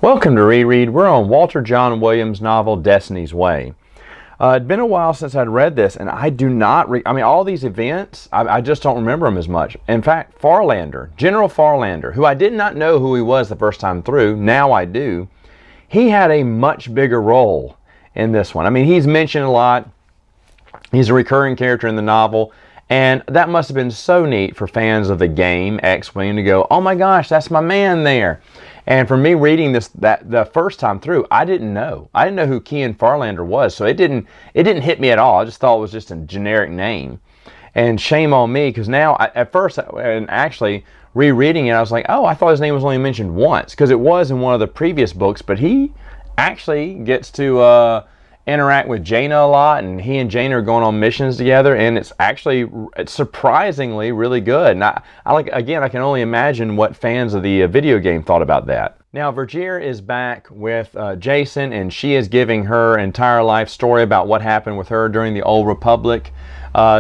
Welcome to Reread. We're on Walter Jon Williams' novel Destiny's Way. It'd been a while since I'd read this, and I do not all these events, I just don't remember them as much. In fact, General Farlander, who I did not know who he was the first time through, now I do, he had a much bigger role in this one. I mean, he's mentioned a lot. He's a recurring character in the novel, and that must have been so neat for fans of the game X-Wing to go, oh my gosh, that's my man there. And for me reading this the first time through, I didn't know who Kean Farlander was, so it didn't hit me at all. I just thought it was just a generic name. And shame on me, because now at first, and actually rereading it, I was like, oh, I thought his name was only mentioned once, because it was in one of the previous books. But he actually gets to interact with Jaina a lot, and he and Jaina are going on missions together, and it's surprisingly really good. And I can only imagine what fans of the video game thought about that. Now, Vergere is back with Jacen, and she is giving her entire life story about what happened with her during the Old Republic.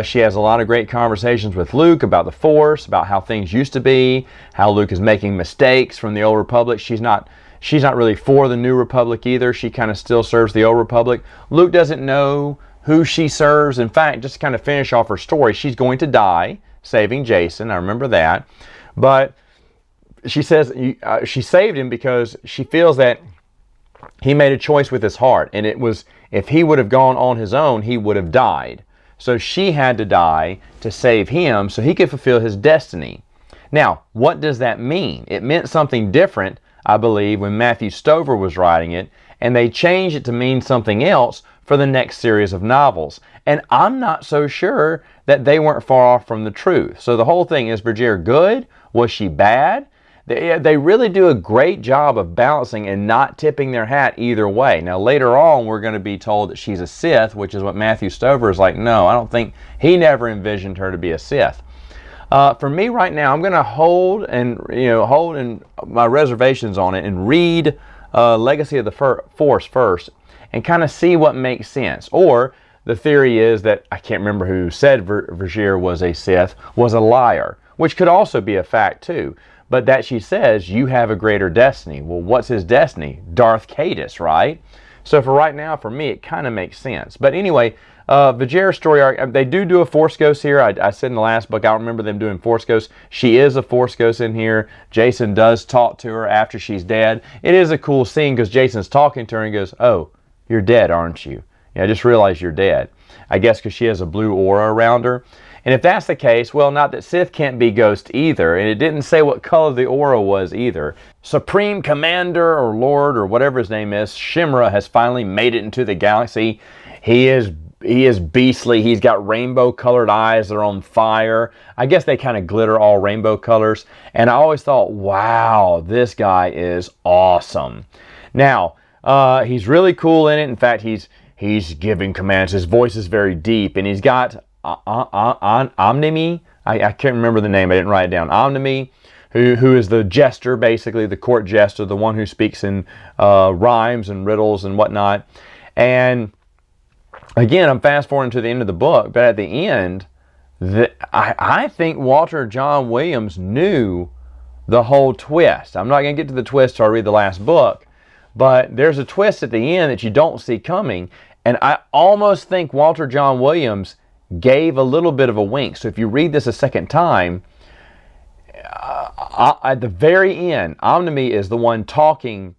She has a lot of great conversations with Luke about the Force, about how things used to be, how Luke is making mistakes from the Old Republic. She's not really for the New Republic either. She kind of still serves the Old Republic. Luke doesn't know who she serves. In fact, just to kind of finish off her story, she's going to die saving Jacen. I remember that. But she says she saved him because she feels that he made a choice with his heart. And it was, if he would have gone on his own, he would have died. So she had to die to save him so he could fulfill his destiny. Now, what does that mean? It meant something different, I believe, when Matthew Stover was writing it, and they changed it to mean something else for the next series of novels. And I'm not so sure that they weren't far off from the truth. So the whole thing, is Vergere good? Was she bad? They really do a great job of balancing and not tipping their hat either way. Now later on we're going to be told that she's a Sith, which is what Matthew Stover is like, no, I don't think, he never envisioned her to be a Sith. For me right now, I'm going to hold my reservations on it and read Legacy of the Force first and kind of see what makes sense. Or the theory is that, I can't remember who said Vergere was a Sith, was a liar, which could also be a fact too. But that she says, you have a greater destiny. Well, what's his destiny? Darth Caedus, right? So for right now, for me, it kind of makes sense. But anyway, Vergere's story arc, they do a Force Ghost here. I said in the last book, I don't remember them doing Force Ghost. She is a Force Ghost in here. Jacen does talk to her after she's dead. It is a cool scene because Jacen's talking to her and goes, oh, you're dead, aren't you? Yeah, I just realized you're dead. I guess because she has a blue aura around her. And if that's the case, well, not that Sith can't be ghost either, and it didn't say what color the aura was either. Supreme Commander or Lord or whatever his name is, Shimra, has finally made it into the galaxy. He is beastly. He's got rainbow colored eyes that are on fire. I guess they kind of glitter all rainbow colors. And I always thought, wow, this guy is awesome. Now, he's really cool in it. In fact, he's giving commands. His voice is very deep, and he's got Omnimi, I can't remember the name, I didn't write it down. Omnimi, who is the jester, basically the court jester, the one who speaks in rhymes and riddles and whatnot. And again, I'm fast forwarding to the end of the book, but at the end, I think Walter Jon Williams knew the whole twist. I'm not going to get to the twist till I read the last book, but there's a twist at the end that you don't see coming, and I almost think Walter Jon Williams gave a little bit of a wink. So if you read this a second time, at the very end, Omnimi is the one talking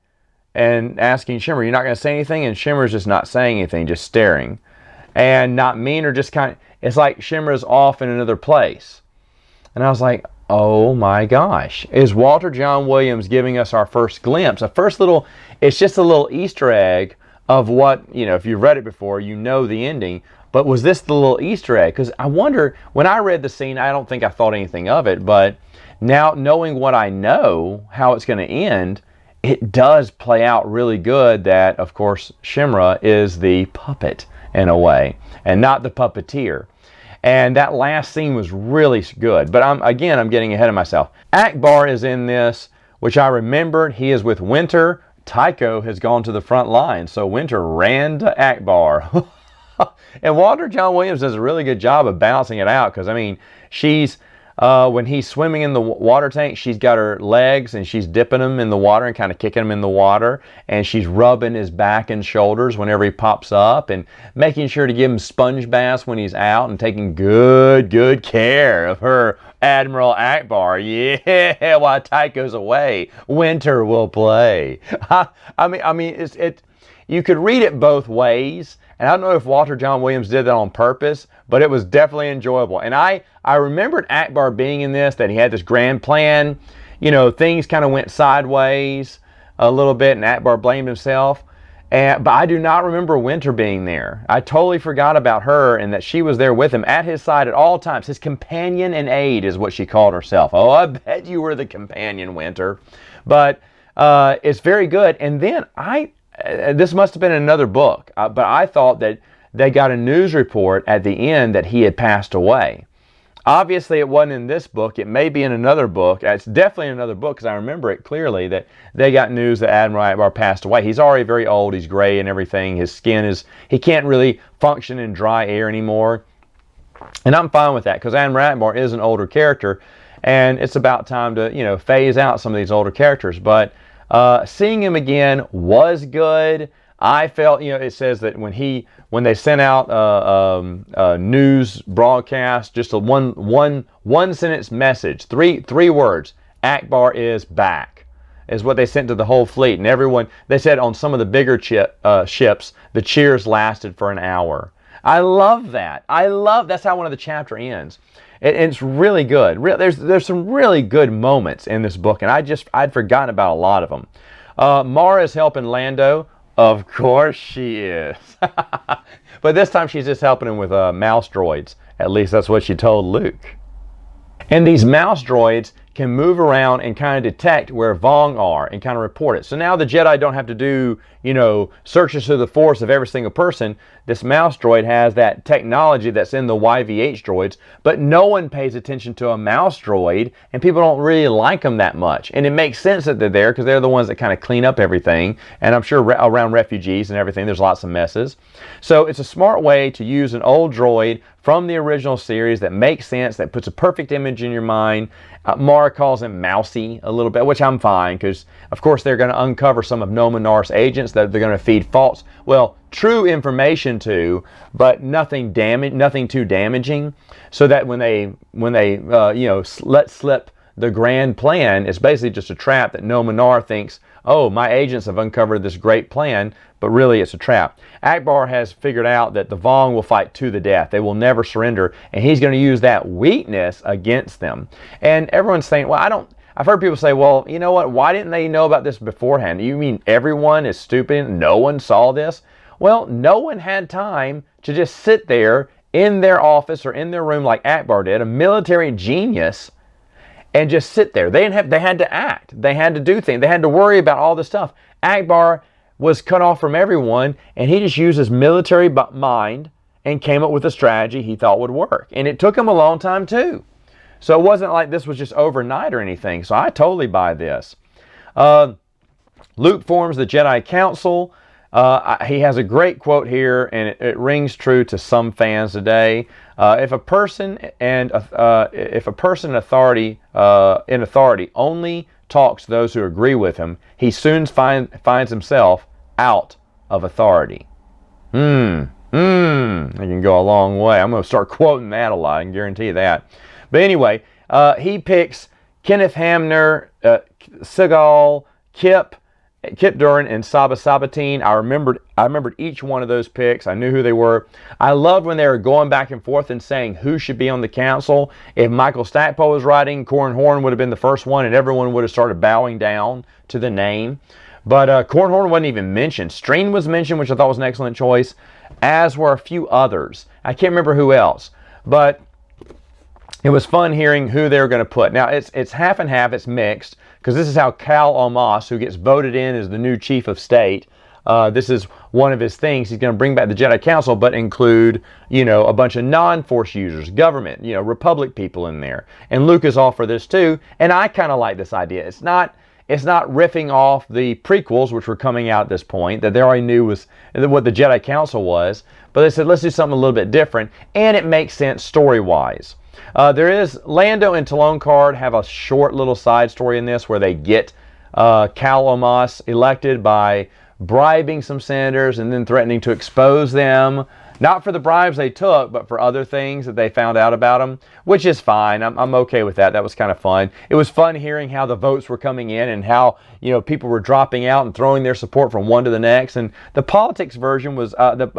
and asking Shimmer, you're not going to say anything? And Shimmer's just not saying anything, just staring. And not mean, or just kind of, it's like Shimmer's off in another place. And I was like, oh my gosh. Is Walter Jon Williams giving us our first glimpse? It's just a little Easter egg of what, if you've read it before, you know the ending. But was this the little Easter egg? Because I wonder, when I read the scene, I don't think I thought anything of it. But now knowing what I know, how it's going to end, it does play out really good that, of course, Shimra is the puppet in a way, and not the puppeteer. And that last scene was really good. But I'm getting ahead of myself. Akbar is in this, which I remembered. He is with Winter. Tycho has gone to the front line, so Winter ran to Akbar. And Walter Jon Williams does a really good job of balancing it out, because, I mean, she's when he's swimming in the water tank, she's got her legs and she's dipping him in the water and kind of kicking him in the water, and she's rubbing his back and shoulders whenever he pops up and making sure to give him sponge baths when he's out and taking good care of her Admiral Akbar. Yeah, while Tyke goes away, winter will play. I mean, you could read it both ways, and I don't know if Walter Jon Williams did that on purpose, but it was definitely enjoyable. And I remembered Akbar being in this, that he had this grand plan. You know, things kind of went sideways a little bit, and Akbar blamed himself. But I do not remember Winter being there. I totally forgot about her and that she was there with him at his side at all times. His companion and aide is what she called herself. Oh, I bet you were the companion, Winter. But it's very good. And then this must have been another book, but I thought that they got a news report at the end that he had passed away. Obviously, it wasn't in this book. It may be in another book. It's definitely in another book because I remember it clearly that they got news that Admiral Akbar passed away. He's already very old. He's gray and everything. His skin he can't really function in dry air anymore. And I'm fine with that because Admiral Akbar is an older character, and it's about time to, you know, phase out some of these older characters. But seeing him again was good. I felt, you know, it says that when they sent out a news broadcast, just a one sentence message, three words, Akbar is back, is what they sent to the whole fleet. And everyone, they said on some of the bigger ships, the cheers lasted for an hour. I love that. That's how one of the chapter ends. It's really good. There's some really good moments in this book, and I'd forgotten about a lot of them. Mara is helping Lando. Of course she is. But this time she's just helping him with mouse droids. At least that's what she told Luke. And these mouse droids can move around and kind of detect where Vong are and kind of report it. So now the Jedi don't have to do, you know, searches through the Force of every single person. This mouse droid has that technology that's in the YVH droids, but no one pays attention to a mouse droid, and people don't really like them that much. And it makes sense that they're there because they're the ones that kind of clean up everything. And I'm sure around refugees and everything, there's lots of messes. So it's a smart way to use an old droid from the original series that makes sense, that puts a perfect image in your mind. Mara calls him Mousy a little bit, which I'm fine, because of course they're going to uncover some of Nominar's agents that they're going to feed false, true information to, but nothing too damaging, so that when they let slip the grand plan, it's basically just a trap that Nominar thinks, oh, my agents have uncovered this great plan, but really it's a trap. Akbar has figured out that the Vong will fight to the death. They will never surrender, and he's going to use that weakness against them. And everyone's saying, well, I've heard people say, well, you know what, why didn't they know about this beforehand? You mean everyone is stupid? No one saw this? Well, no one had time to just sit there in their office or in their room like Akbar did, a military genius, and just sit there. They had to act. They had to do things. They had to worry about all this stuff. Akbar was cut off from everyone, and he just used his military mind and came up with a strategy he thought would work. And it took him a long time too. So it wasn't like this was just overnight or anything. So I totally buy this. Luke forms the Jedi Council. He has a great quote here, and it rings true to some fans today. If a person in authority only talks to those who agree with him, he soon finds himself out of authority. It can go a long way. I'm going to start quoting that a lot. I can guarantee you that. But anyway, he picks Kenneth Hamner, Seagal, Kip Duran, and Saba Sabatine. I remembered each one of those picks. I knew who they were. I loved when they were going back and forth and saying who should be on the council. If Michael Stackpole was writing, Corran Horn would have been the first one, and everyone would have started bowing down to the name. But Corran Horn wasn't even mentioned. Streen was mentioned, which I thought was an excellent choice, as were a few others. I can't remember who else. But it was fun hearing who they were going to put. Now, it's half and half. It's mixed, because this is how Cal Almas, who gets voted in as the new chief of state, this is one of his things. He's going to bring back the Jedi Council, but include, a bunch of non-Force users, government, Republic people in there. And Luke is all for this too. And I kind of like this idea. It's not riffing off the prequels, which were coming out at this point, that they already knew was what the Jedi Council was. But they said, let's do something a little bit different. And it makes sense story-wise. There is Lando and Talon Card have a short little side story in this where they get Cal Omas elected by bribing some senators and then threatening to expose them. Not for the bribes they took, but for other things that they found out about them, which is fine. I'm okay with that. That was kind of fun. It was fun hearing how the votes were coming in and how, you know, people were dropping out and throwing their support from one to the next. And the politics version was the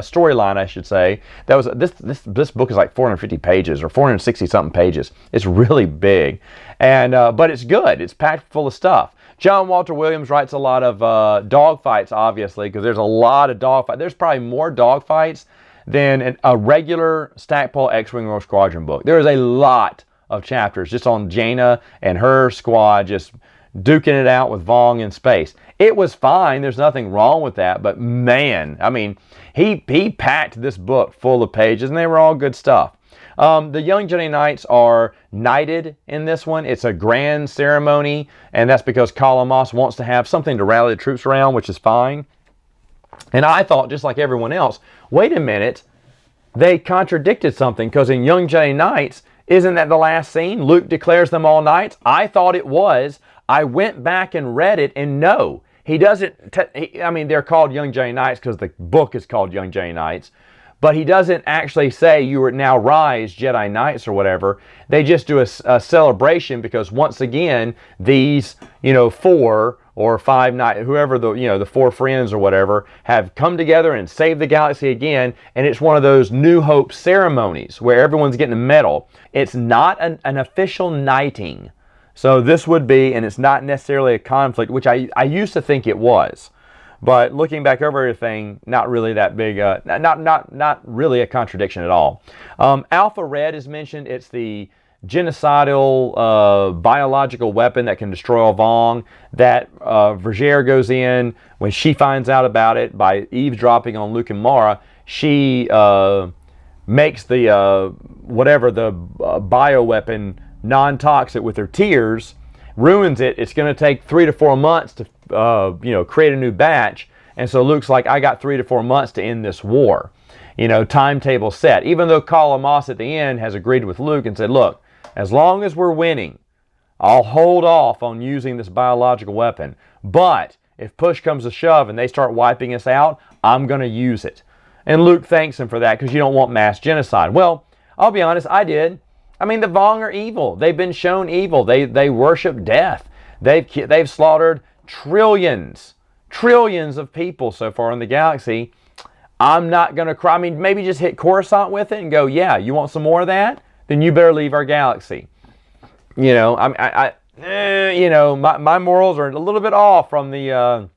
storyline, I should say. That was this book is like 450 pages or 460 something pages. It's really big, and but it's good. It's packed full of stuff. John Walter Williams writes a lot of dogfights, obviously, because there's a lot of dogfights. There's probably more dogfights than a regular Stackpole X-Wing Rogue Squadron book. There is a lot of chapters just on Jaina and her squad just duking it out with Vong in space. It was fine. There's nothing wrong with that. But man, I mean, he packed this book full of pages, and they were all good stuff. The young Jedi Knights are knighted in this one. It's a grand ceremony, and that's because Cal Omas wants to have something to rally the troops around, which is fine. And I thought, just like everyone else, wait a minute, they contradicted something, because in Young Jedi Knights, isn't that the last scene? Luke declares them all knights. I thought it was. I went back and read it, and no, he doesn't. I mean, they're called Young Jedi Knights because the book is called Young Jedi Knights. But he doesn't actually say you are now rise Jedi Knights or whatever. They just do a celebration because once again, these, 4 or 5 knights, whoever the 4 friends or whatever, have come together and saved the galaxy again. And it's one of those New Hope ceremonies where everyone's getting a medal. It's not an official knighting. So this would be, and it's not necessarily a conflict, which I used to think it was. But looking back over everything, not really that big, not really a contradiction at all. Alpha Red is mentioned. It's the genocidal biological weapon that can destroy all Vong that Vergere goes in. When she finds out about it by eavesdropping on Luke and Mara, she makes the whatever the bioweapon non-toxic with her tears, ruins it. It's going to take 3 to 4 months to create a new batch. And so Luke's like, I got 3 to 4 months to end this war. Timetable set. Even though Cal Omas at the end has agreed with Luke and said, look, as long as we're winning, I'll hold off on using this biological weapon. But if push comes to shove and they start wiping us out, I'm going to use it. And Luke thanks him for that because you don't want mass genocide. Well, I'll be honest, I did. I mean, the Vong are evil. They've been shown evil. They worship death. They've slaughtered trillions of people so far in the galaxy. I'm not going to cry. I mean, maybe just hit Coruscant with it and go, yeah, you want some more of that? Then you better leave our galaxy. My morals are a little bit off from the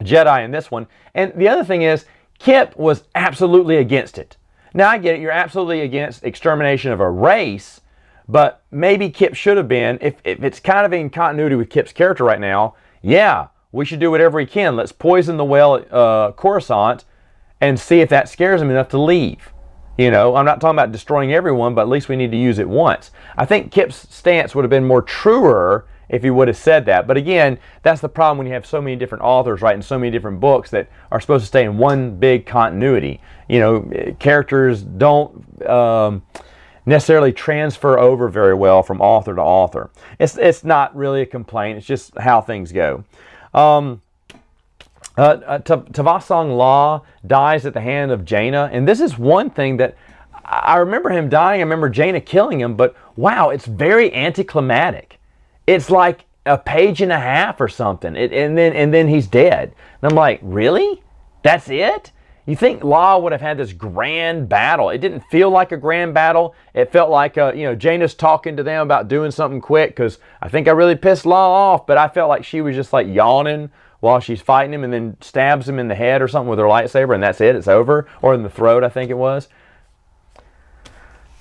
Jedi in this one. And the other thing is, Kip was absolutely against it. Now, I get it. You're absolutely against extermination of a race, but maybe Kip should have been. If it's kind of in continuity with Kip's character right now, yeah, we should do whatever we can. Let's poison the well at Coruscant and see if that scares him enough to leave. I'm not talking about destroying everyone, but at least we need to use it once. I think Kip's stance would have been more truer if he would have said that. But again, that's the problem when you have so many different authors writing so many different books that are supposed to stay in one big continuity. Characters don't necessarily transfer over very well from author to author. It's not really a complaint. It's just how things go. Tavasang La dies at the hand of Jaina, and this is one thing that I remember him dying. I remember Jaina killing him, but wow, it's very anticlimactic. It's like a page and a half or something, and then he's dead. And I'm like, really? That's it? You think Law would have had this grand battle? It didn't feel like a grand battle. It felt like Jaina's talking to them about doing something quick because I think I really pissed Law off, but I felt like she was just like yawning while she's fighting him and then stabs him in the head or something with her lightsaber, and that's it. It's over. Or in the throat, I think it was.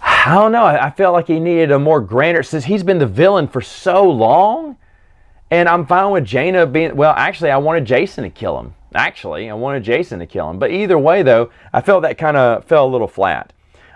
I don't know. I felt like he needed a more grander, since he's been the villain for so long. And I'm fine with Jaina being, well, actually, I wanted Jason to kill him. But either way, though, I felt that kind of fell a little flat.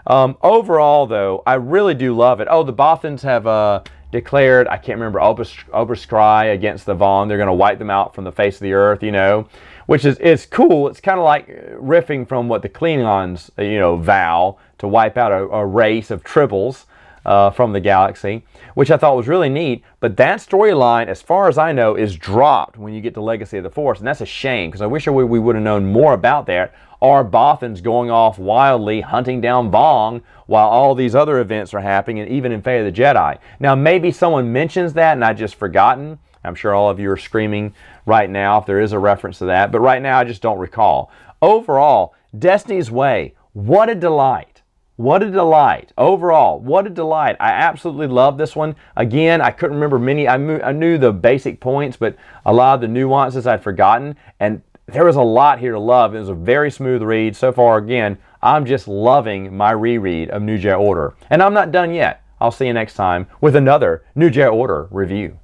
Overall, though, I really do love it. Oh, the Bothans have declared, I can't remember, Oberskry against the Vaughn. They're going to wipe them out from the face of the earth, you know, which is cool. It's kind of like riffing from what the Klingons, you know, vow to wipe out a race of tribbles from the galaxy, which I thought was really neat. But that storyline, as far as I know, is dropped when you get to Legacy of the Force, and that's a shame, because I wish we would have known more about that. Are Bothans going off wildly hunting down Vong while all these other events are happening, and even in Fate of the Jedi? Now, maybe someone mentions that and I just forgotten. I'm sure all of you are screaming right now if there is a reference to that, but right now I just don't recall. Overall, Destiny's Way, what a delight. What a delight. Overall, what a delight. I absolutely love this one. Again, I couldn't remember many. I knew the basic points, but a lot of the nuances I'd forgotten, and there was a lot here to love. It was a very smooth read. So far, again, I'm just loving my reread of New Jedi Order. And I'm not done yet. I'll see you next time with another New Jedi Order review.